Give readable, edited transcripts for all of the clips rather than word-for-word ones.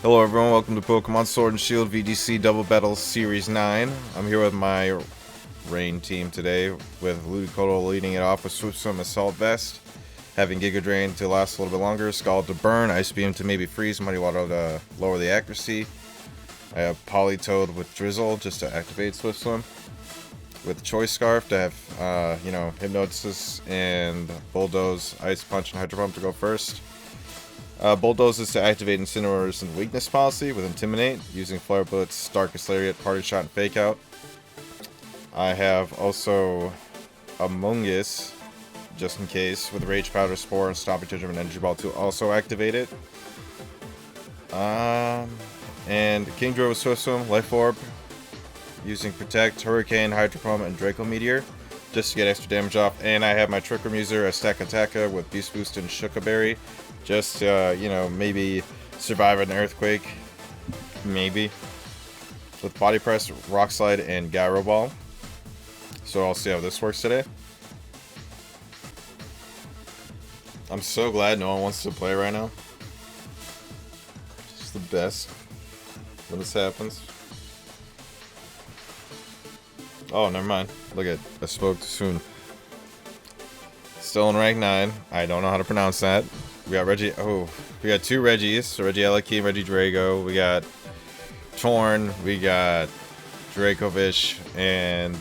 Hello everyone, welcome to Pokemon Sword and Shield VGC Double Battle Series 9. I'm here with my Rain team today, with Ludicolo leading it off with Swoop Swim Assault Vest, having Giga Drain to last a little bit longer, Scald to burn, Ice Beam to maybe freeze, Muddy Water to lower the accuracy. I have Politoed with Drizzle just to activate Swift Swim, with Choice Scarf to have, Hypnosis and Bulldoze, Ice Punch, and Hydro Pump to go first. Bulldoze is to activate Incineroar's weakness policy with Intimidate, using Flare Blitz, Darkest Lariat, Party Shot, and Fake Out. I have also Amoonguss, just in case, with Rage Powder, Spore, and Stomping Tantrum and Energy Ball to also activate it. And Kingdra with Swift Swim, Life Orb, using Protect, Hurricane, Hydro Pump, and Draco Meteor, just to get extra damage off. And I have my Trick Room user, a Stakataka with Beast Boost and Shuka Berry, just to, maybe survive an earthquake. Maybe. With Body Press, Rock Slide, and Gyro Ball. So I'll see how this works today. I'm so glad no one wants to play right now. It's the best when this happens. Oh, never mind. Look at, I spoke too soon. Still in rank 9. I don't know how to pronounce that. We got Reggie. Oh, we got two Reggies. So Reggie Eleki and Reggie Drago. We got Torn. We got Dracovish. And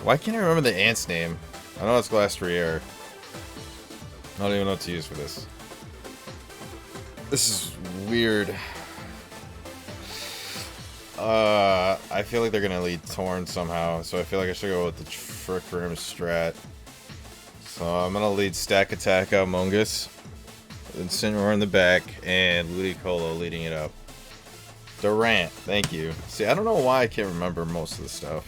why can't I remember the ant's name? I know it's Glastrier. I don't even know what to use for this. This is weird. I feel like they're gonna lead Torn somehow, so I feel like I should go with the Trick Room strat. So I'm gonna lead Stack Attack Amoonguss, Incineroar in the back, and Ludicolo leading it up. Durant, thank you. See, I don't know why I can't remember most of the stuff.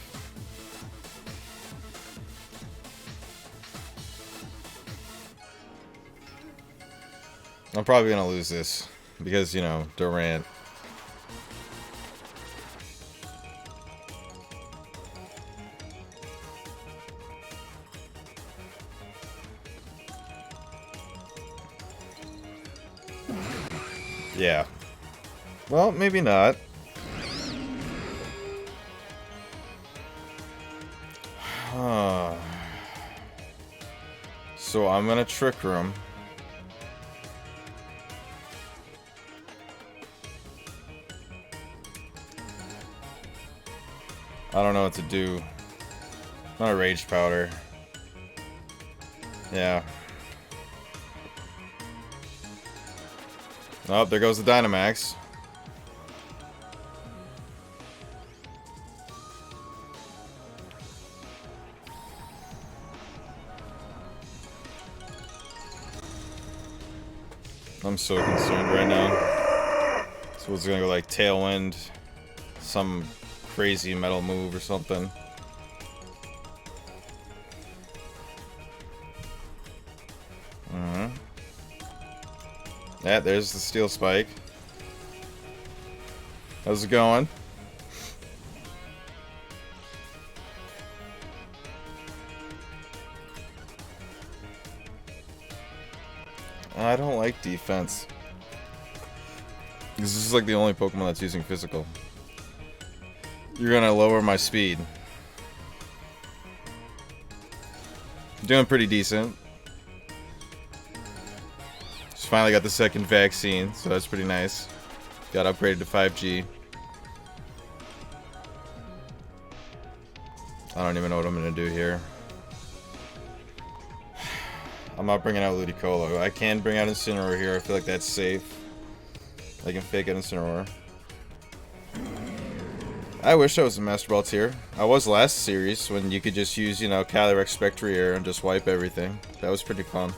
I'm probably gonna lose this because, Durant. Yeah. Well, maybe not. So I'm gonna Trick Room. I don't know what to do. Not a Rage Powder. Yeah. Oh, there goes the Dynamax. I'm so concerned right now. So it's gonna go like Tailwind, some crazy metal move or something. Yeah, there's the Steel Spike. How's it going? I don't like defense. This is like the only Pokemon that's using physical. You're gonna lower my speed. Doing pretty decent. Just finally got the second vaccine, so that's pretty nice. Got upgraded to 5G. I don't even know what I'm gonna do here. I'm not bringing out Ludicolo. I can bring out Incineroar here. I feel like that's safe. I can fake out Incineroar. I wish I was a Master Ball tier. I was last series when you could just use, Calyrex Spectrier and just wipe everything. That was pretty fun.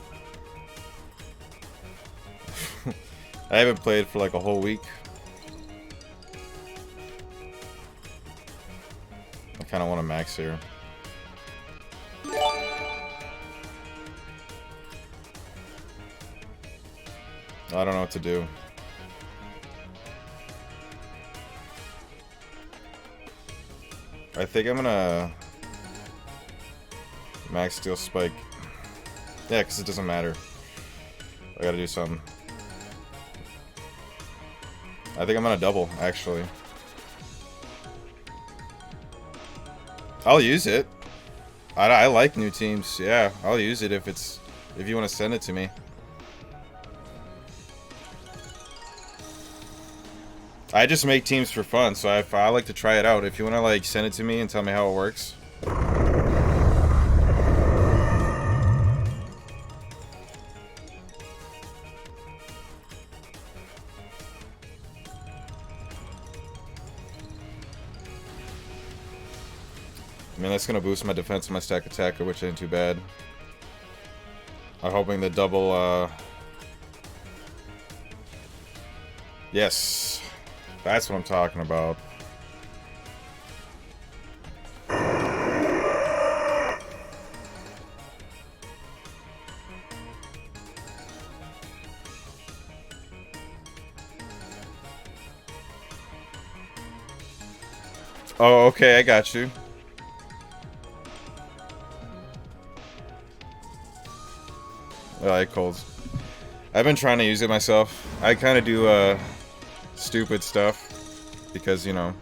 I haven't played for like a whole week. I kind of want to max here. I don't know what to do. I think I'm gonna max Steel Spike. Yeah, because it doesn't matter. I gotta do something. I think I'm gonna double, actually. I'll use it. I like new teams. Yeah, I'll use it if you want to send it to me. I just make teams for fun, so I like to try it out. If you want to like send it to me and tell me how it works. I mean, that's gonna boost my defense and my stack attacker, which ain't too bad. I'm hoping the double, Yes. That's what I'm talking about. Oh, okay, I got you. I like colds. I've been trying to use it myself. I kind of do stupid stuff because, you know.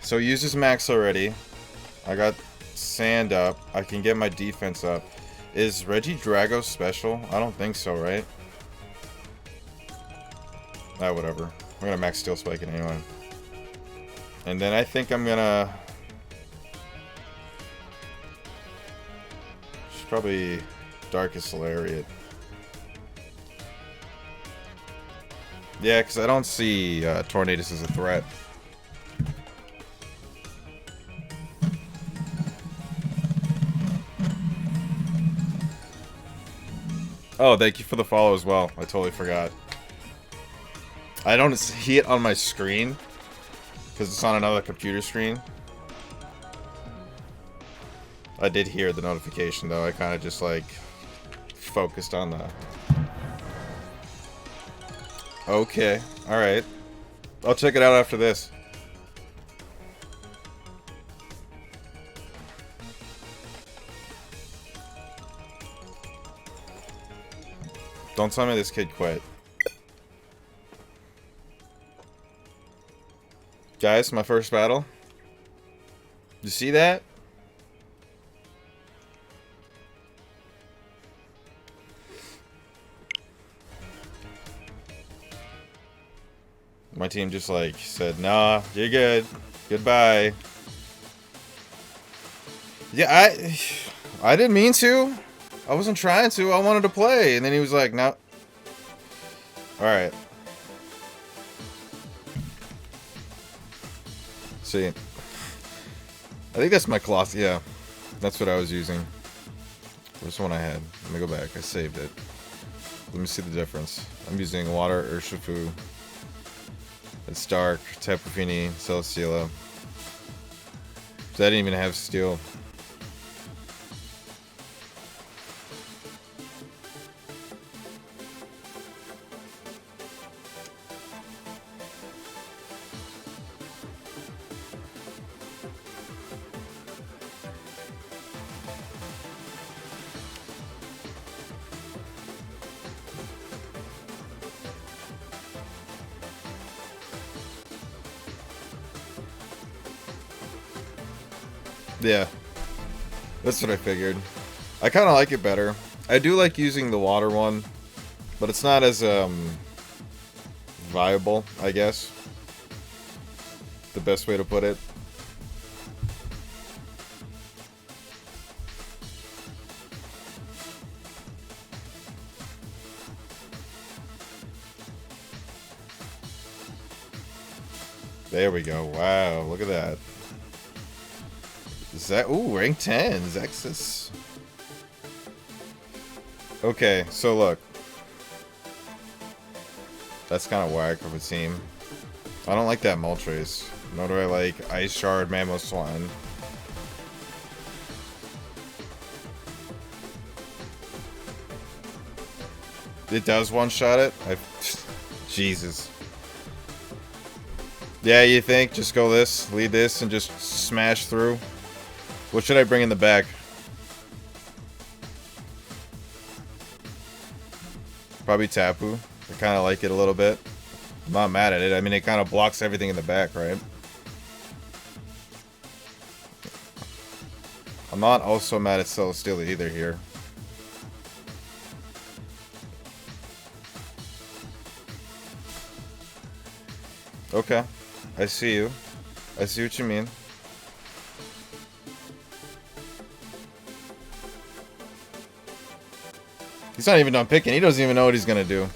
So use this max already. I got sand up. I can get my defense up. Is Regidrago special? I don't think so, right? Ah, whatever. I'm gonna max steel spike it anyway. And then I think I'm gonna probably Darkest Lariat. Yeah, because I don't see Tornadus as a threat. Oh, thank you for the follow as well. I totally forgot. I don't see it on my screen because it's on another computer screen. I did hear the notification though. I kind of just like focused on the. Okay, all right. I'll check it out after this. Don't tell me this kid quit. Guys, my first battle. You see that? My team just like said, nah, you're good. Goodbye. Yeah, I didn't mean to. I wasn't trying to. I wanted to play. And then he was like, no. Alright. See. I think that's my cloth. Yeah. That's what I was using. Where's the one I had? Let me go back. I saved it. Let me see the difference. I'm using Water Urshifu. It's Dark, Tapu Fini, Celesteela. So I didn't even have Steel. Yeah, that's what I figured. I kind of like it better. I do like using the water one, but it's not as viable, I guess. The best way to put it. There we go. Wow, look at that. Ooh, rank 10, Zexus. Okay, so look. That's kind of whack of a team. I don't like that Moltres. Nor do I like Ice Shard, Mamoswine. It does one-shot it? Jesus. Yeah, you think? Just go this, lead this, and just smash through? What should I bring in the back? Probably Tapu. I kind of like it a little bit. I'm not mad at it. I mean, it kind of blocks everything in the back, right? I'm not also mad at Celesteela either here. Okay. I see you. I see what you mean. He's not even done picking. He doesn't even know what he's gonna do.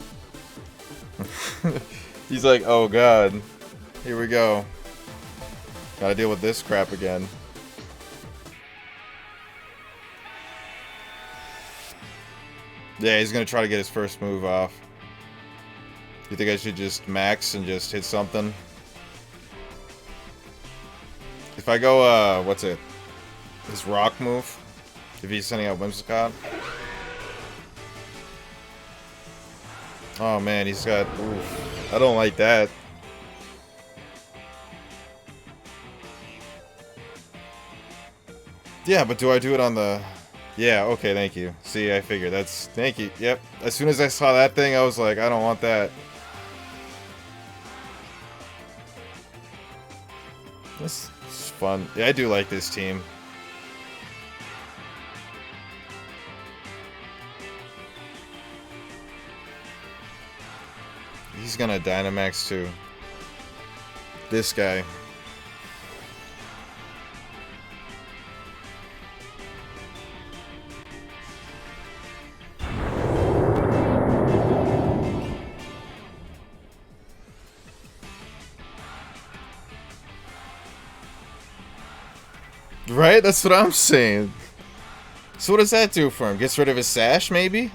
He's like, oh god. Here we go. Gotta deal with this crap again. Yeah, he's gonna try to get his first move off. You think I should just max and just hit something? If I go, what's it? His rock move? If he's sending out Whimsicott? Oh man, he's got... Oof. I don't like that. Yeah, but do I do it on the... Yeah, okay, thank you. See, I figured. That's... Thank you. Yep. As soon as I saw that thing, I was like, I don't want that. This is fun. Yeah, I do like this team. He's gonna Dynamax too. This guy. Right? That's what I'm saying. So what does that do for him? Gets rid of his sash, maybe?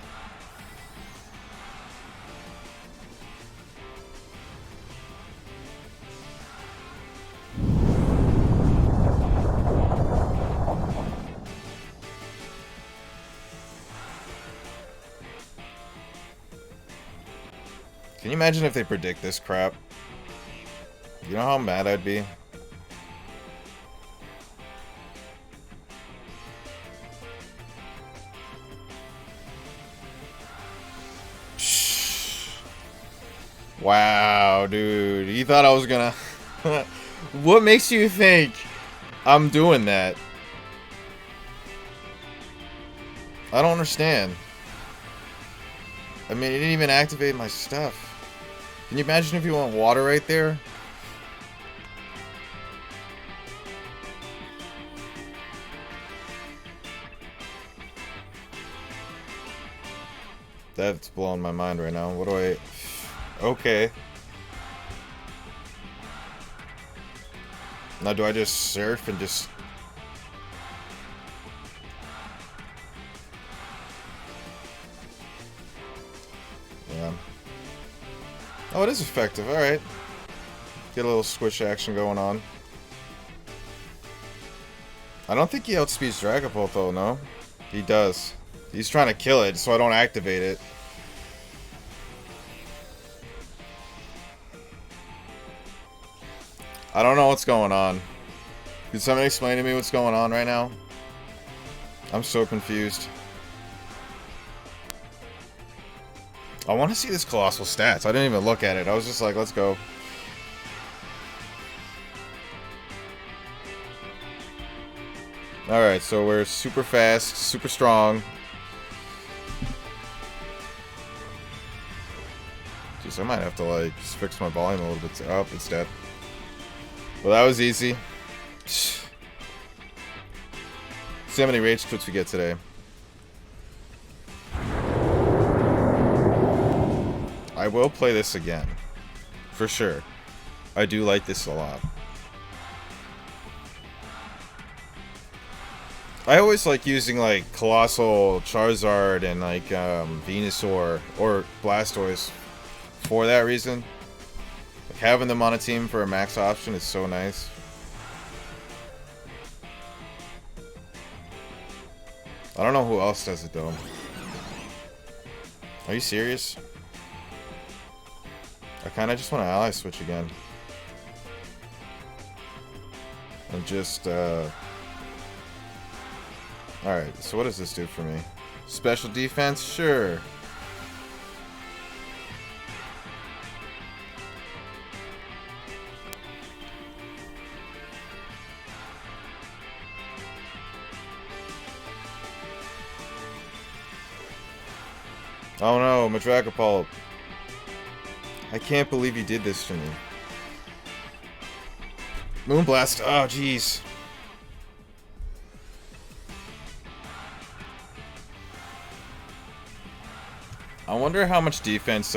Can you imagine if they predict this crap? You know how mad I'd be? Wow, dude. You thought I was gonna... What makes you think I'm doing that? I don't understand. I mean, it didn't even activate my stuff. Can you imagine if you want water right there? That's blowing my mind right now. What do I... Okay. Now do I just surf and just... Yeah. Oh, it is effective. Alright. Get a little squish action going on. I don't think he outspeeds Dragapult though, no? He does. He's trying to kill it, so I don't activate it. I don't know what's going on. Can someone explain to me what's going on right now? I'm so confused. I want to see this Colossal stats. I didn't even look at it. I was just like, let's go. Alright, so we're super fast, super strong. Jeez, I might have to, like, just fix my volume a little bit. Oh, it's dead. Well, that was easy. See how many rage quits we get today. I will play this again. For sure. I do like this a lot. I always like using like Colossal Charizard and like Venusaur or Blastoise for that reason. Like having them on a team for a max option is so nice. I don't know who else does it though. Are you serious? I kind of just want to ally switch again. And just, Alright, so what does this do for me? Special defense? Sure. Oh no, Madragapult. I can't believe he did this to me. Moonblast. Oh, jeez. I wonder how much defense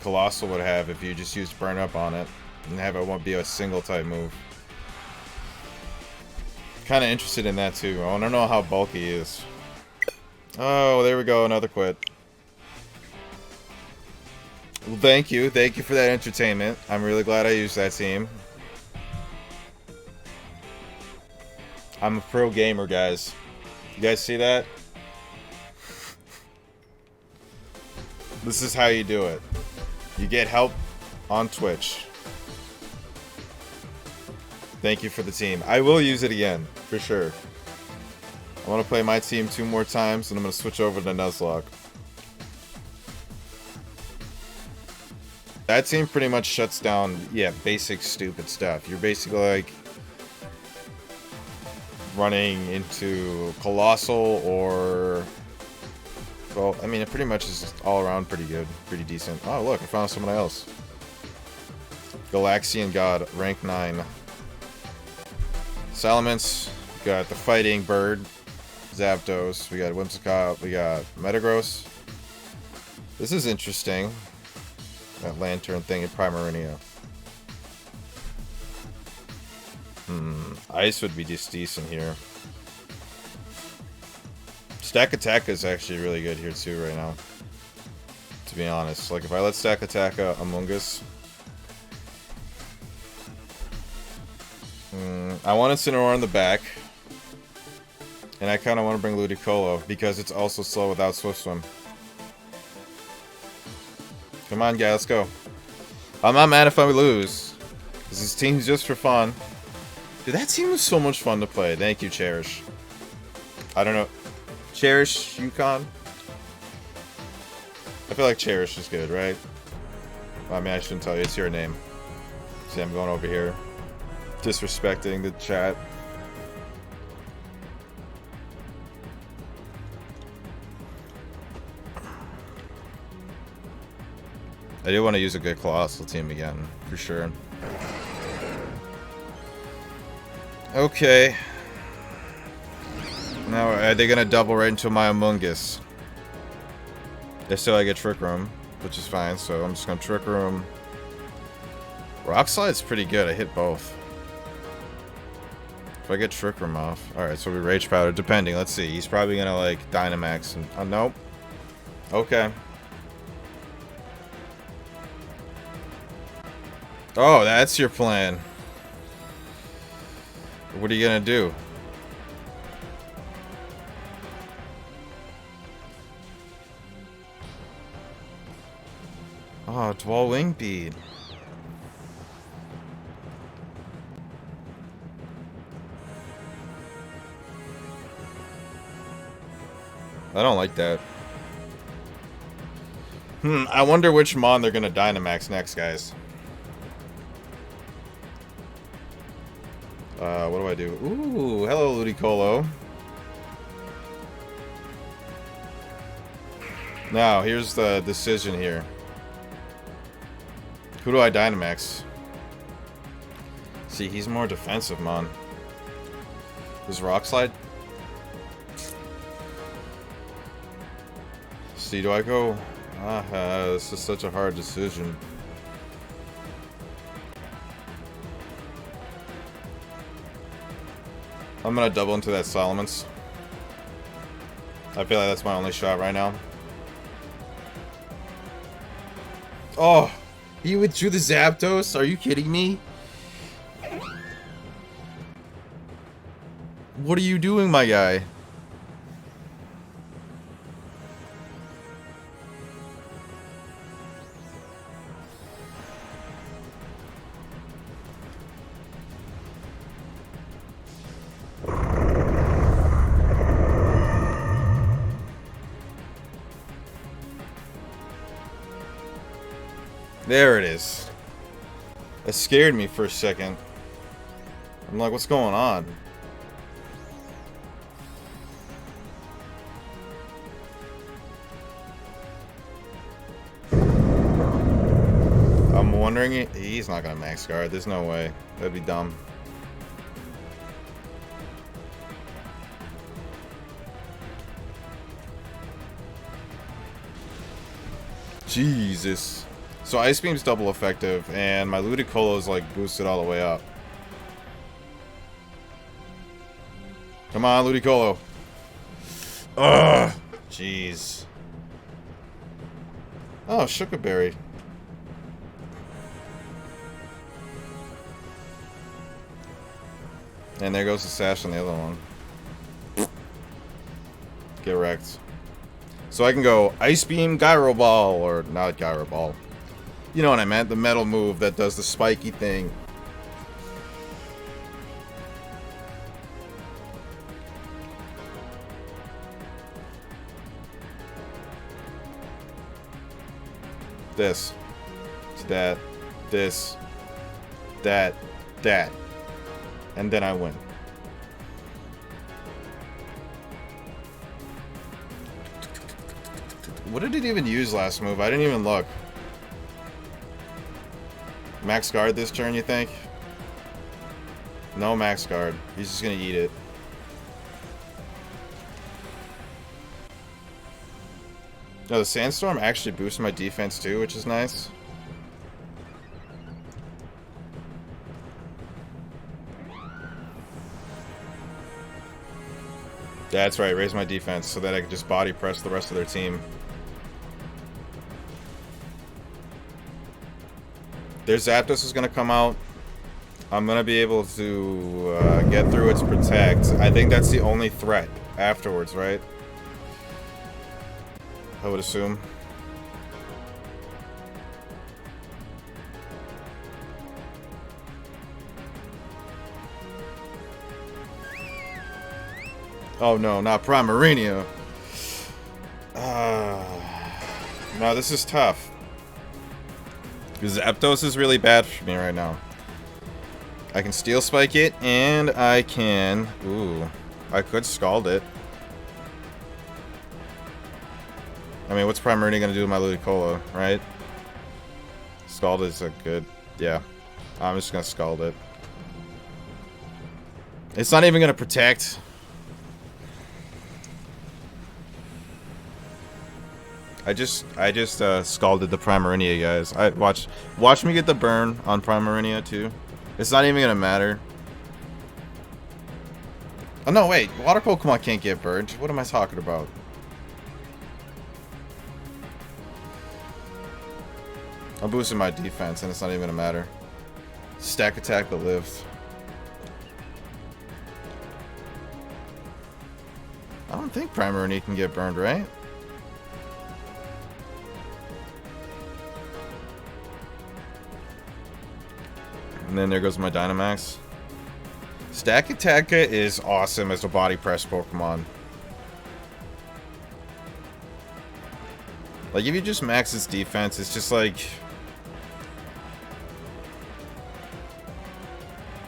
Colossal would have if you just used Burn Up on it and have it won't be a single type move. Kind of interested in that too. I don't know how bulky he is. Oh, there we go. Another quit. Well, thank you. Thank you for that entertainment. I'm really glad I used that team. I'm a pro gamer, guys. You guys see that? This is how you do it. You get help on Twitch. Thank you for the team. I will use it again, for sure. I want to play my team 2 more times, and I'm going to switch over to Nuzlocke. That team pretty much shuts down, yeah, basic stupid stuff. You're basically like running into Colossal or... Well, I mean, it pretty much is all around pretty good, pretty decent. Oh, look, I found someone else. Galaxian God, rank 9. Salamence, we got the Fighting Bird, Zapdos, we got Whimsicott, we got Metagross. This is interesting. That Lantern thing in Primarina. Ice would be just decent here. Stack Attack is actually really good here too right now. To be honest, like if I let Stack Attack Among Us, I want Incineroar in the back, and I kind of want to bring Ludicolo because it's also slow without Swift Swim. Come on, guys, let's go. I'm not mad if I lose, because this team's just for fun. Dude, that team was so much fun to play. Thank you, Cherish. I don't know. Cherish, Yukon? I feel like Cherish is good, right? I mean, I shouldn't tell you. It's your name. See, I'm going over here. Disrespecting the chat. I do want to use a good Colossal team again, for sure. Okay. Now, are they gonna double right into my Among Us? If so, I get Trick Room, which is fine, so I'm just gonna Trick Room. Rock Slide's pretty good, I hit both. If I get Trick Room off. Alright, so we Rage Powder, depending, let's see. He's probably gonna, like, Dynamax and... nope. Okay. Oh, that's your plan. What are you gonna do? Oh, Dwell Wing Bead. I don't like that. I wonder which Mon they're gonna Dynamax next, guys. What do I do? Ooh, hello, Ludicolo. Now, here's the decision here. Who do I Dynamax? See, he's more defensive, Mon. Does Rock Slide? See, do I go... this is such a hard decision. I'm gonna double into that Salamence. I feel like that's my only shot right now. Oh! He withdrew the Zapdos? Are you kidding me? What are you doing, my guy? There it is. That scared me for a second. I'm like, what's going on? wondering, he's not gonna max guard. There's no way. That'd be dumb. Jesus. So Ice Beam's double effective, and my Ludicolo is like boosted all the way up. Come on, Ludicolo. Ugh. Jeez. Oh, Sugarberry. And there goes the sash on the other one. Get wrecked. So I can go Ice Beam, Gyro Ball, or not Gyro Ball. You know what I meant, the metal move that does the spiky thing. This. That. This. That. That. And then I win. What did it even use last move? I didn't even look. Max guard this turn, you think? No max guard. He's just gonna eat it. No, the Sandstorm actually boosts my defense too, which is nice. That's right, raise my defense so that I can just body press the rest of their team. Their Zapdos is going to come out. I'm going to be able to get through its Protect. I think that's the only threat afterwards, right? I would assume. Oh no, not Primarina. No, this is tough. Because Zapdos is really bad for me right now. I can Steel Spike it, and I can... Ooh, I could Scald it. I mean, what's Primarina going to do with my Ludicolo, right? Scald is a good... Yeah. I'm just going to Scald it. It's not even going to Protect. I just scalded the Primarina, guys. Watch me get the burn on Primarina too. It's not even gonna matter. Oh no, wait, Water Pokemon can't get burned. What am I talking about? I'm boosting my defense and it's not even gonna matter. Stack attack the lift. I don't think Primarina can get burned, right? And then there goes my Dynamax. Stack Attack is awesome as a body press Pokemon. Like, if you just max its defense, it's just like...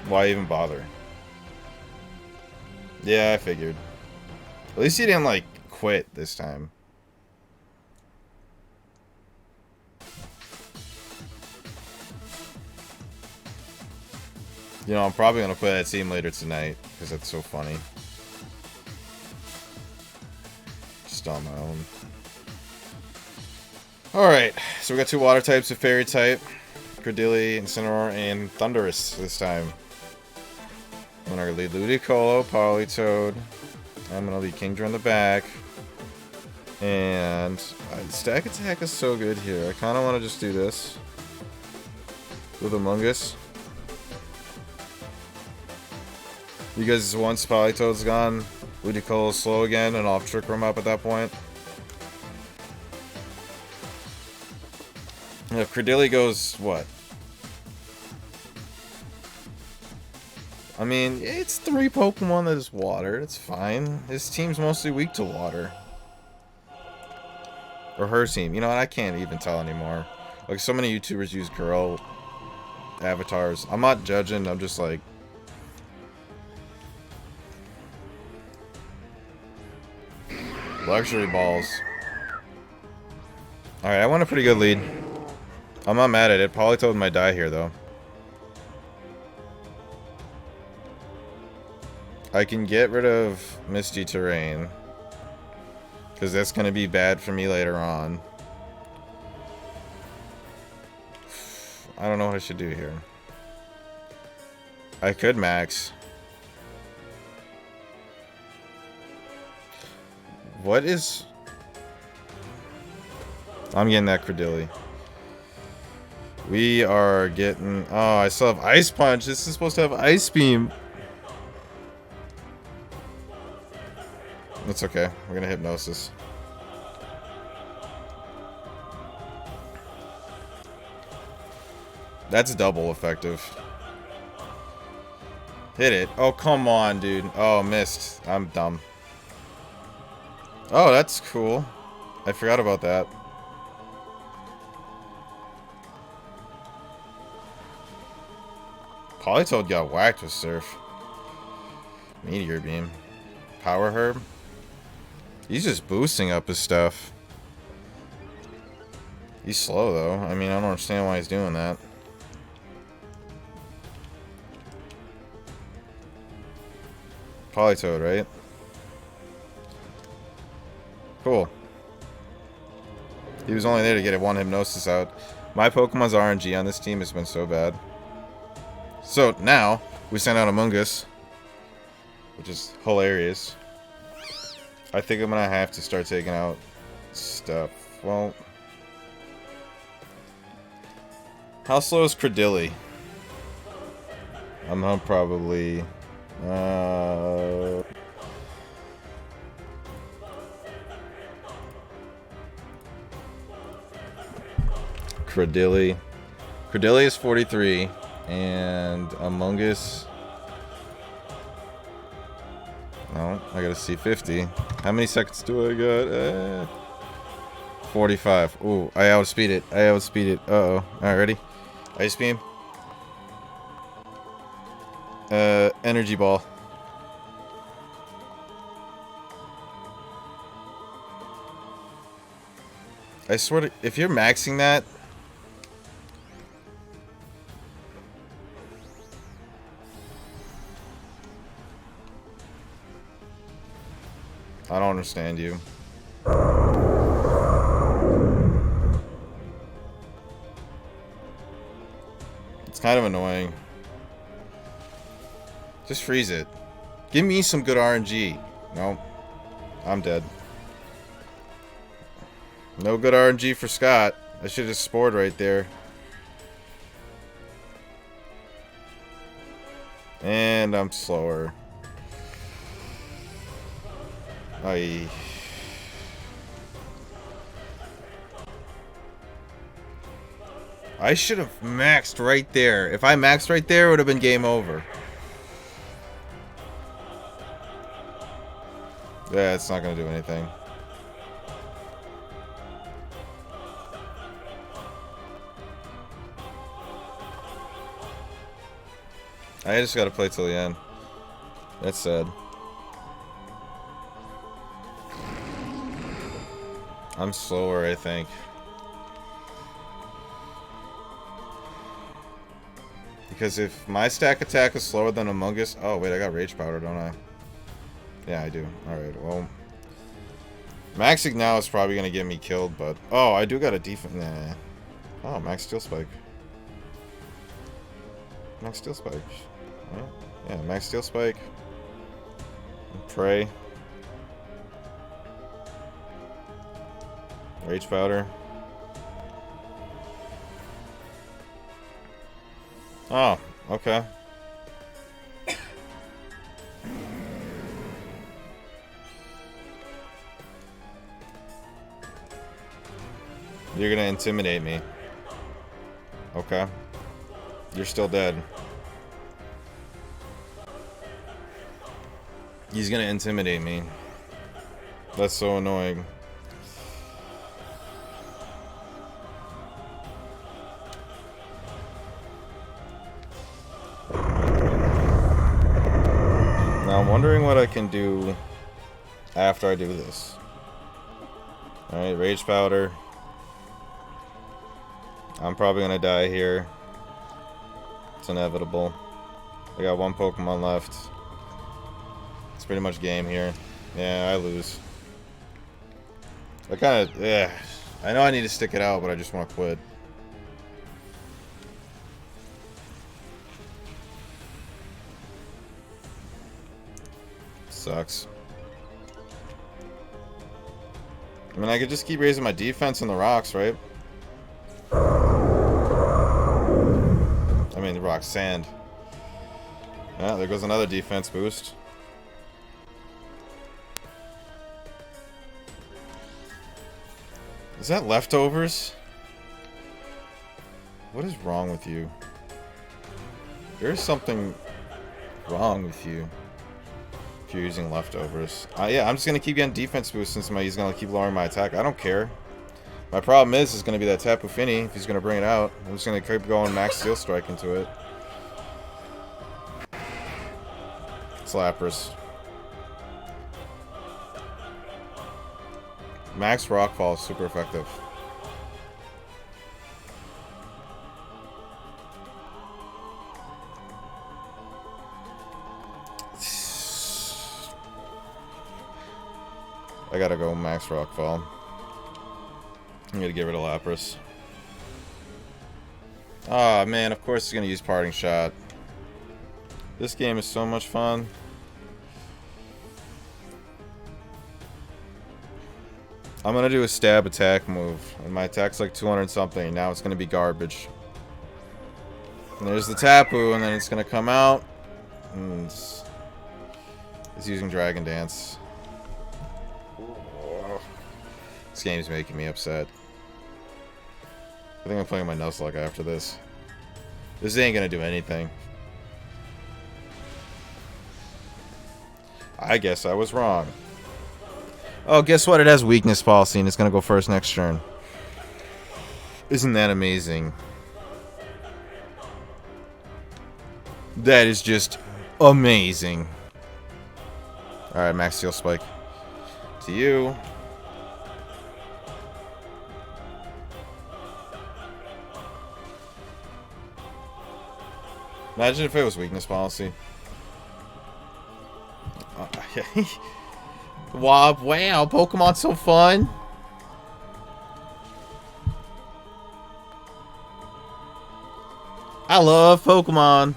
Why even bother? Yeah, I figured. At least he didn't, like, quit this time. You know, I'm probably going to play that team later tonight, because that's so funny. Just on my own. Alright, so we got two water types, a fairy type. Credilli, Incineroar, and Thundurus this time. I'm going to lead Ludicolo, Politoed. I'm going to lead Kingdra in the back. And Stack Attack is so good here. I kind of want to just do this. With Amoonguss. Because once Politoed's gone, Ludicolo's slow again, and I'll Trick Room up at that point. And if Credilli goes, what? I mean, it's 3 Pokemon that is water. It's fine. His team's mostly weak to water. Or her team. You know what? I can't even tell anymore. Like, so many YouTubers use girl avatars. I'm not judging. I'm just like... Luxury balls. Alright, I want a pretty good lead. I'm not mad at it. Politoed might die here, though. I can get rid of Misty Terrain, because that's going to be bad for me later on. I don't know what I should do here. I could max. What is... I'm getting that Credilli. We are getting... Oh, I still have Ice Punch. This is supposed to have Ice Beam. It's okay. We're gonna Hypnosis. That's double effective. Hit it. Oh, come on, dude. Oh, missed. I'm dumb. Oh, that's cool. I forgot about that. Politoed got whacked with Surf. Meteor Beam. Power Herb. He's just boosting up his stuff. He's slow, though. I mean, I don't understand why he's doing that. Politoed, right? Cool. He was only there to get one Hypnosis out. My Pokemon's RNG on this team has been so bad. So, now, we send out Among Us, which is hilarious. I think I'm gonna have to start taking out stuff. Well, how slow is Credilli? I'm gonna probably... Credilli. Credilli is 43, and Among Us... No, I gotta see 50. How many seconds do I got? 45. Ooh, I outspeed it. I outspeed it. Uh-oh. Alright, ready? Ice Beam. Energy Ball. I swear to... If you're maxing that... I don't understand you. It's kind of annoying. Just freeze it. Give me some good RNG. No. I'm dead. No good RNG for Scott. I should have spored right there. And I'm slower. I should have maxed right there. If I maxed right there, it would have been game over. Yeah, it's not going to do anything. I just got to play till the end. That's sad. I'm slower, I think. Because if my stack attack is slower than Among Us... Oh, wait, I got Rage Powder, don't I? Yeah, I do. Alright, well... Maxing now is probably going to get me killed, but... Oh, I do got a defense... Nah. Oh, Max Steel Spike. Max Steel Spike. Yeah, Max Steel Spike. Pray. Rage Powder. Oh, okay. You're gonna intimidate me. Okay. You're still dead. He's gonna intimidate me. That's so annoying. Now I'm wondering what I can do after I do this. Alright, Rage Powder. I'm probably gonna die here. It's inevitable. I got one Pokemon left. It's pretty much game here. Yeah, I lose. I kind of, yeah. I know I need to stick it out, but I just want to quit. Sucks. I mean, I could just keep raising my defense in the rocks, right? I mean, the rock sand. Yeah, there goes another defense boost. Is that leftovers? What is wrong with you? There's something wrong with you. If you're using leftovers. Yeah, I'm just gonna keep getting defense boost since he's gonna keep lowering my attack. I don't care. My problem is gonna be that Tapu Fini if he's gonna bring it out. I'm just gonna keep going max Steel Strike into it. Slappers. Max Rockfall is super effective. I gotta go Max Rockfall. I'm gonna get rid of Lapras. Ah, man, of course he's gonna use Parting Shot. This game is so much fun. I'm gonna do a stab attack move, and my attack's like 200 something. Now it's gonna be garbage. And there's the Tapu, and then it's gonna come out, and it's using Dragon Dance. This game's making me upset. I think I'm playing my Nuzlocke after this. This ain't gonna do anything. I guess I was wrong. Oh, guess what? It has weakness policy and it's gonna go first next turn. Isn't that amazing? That is just amazing. Alright, Max Steel Spike. To you. Imagine if it was weakness policy. Wow, Pokemon's so fun. I love Pokemon.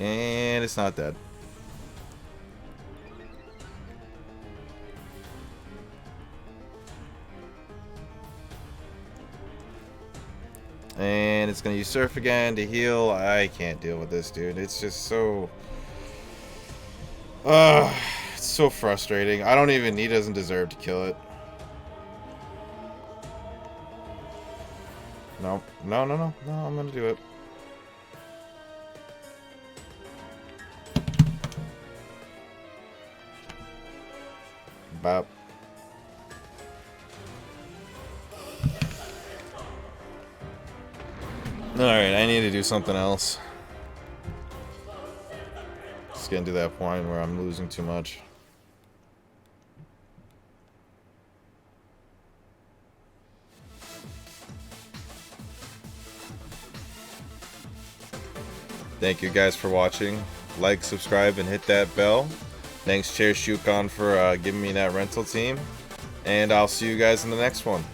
And it's not dead. And it's gonna use Surf again to heal. I can't deal with this, dude. It's just so... it's so frustrating. I don't even... He doesn't deserve to kill it. No. No, I'm gonna do it. Bop. Alright, I need to do something else. It's getting to that point where I'm losing too much. Thank you guys for watching. Like, subscribe, and hit that bell. Thanks, Chair Shukon, for giving me that rental team. And I'll see you guys in the next one.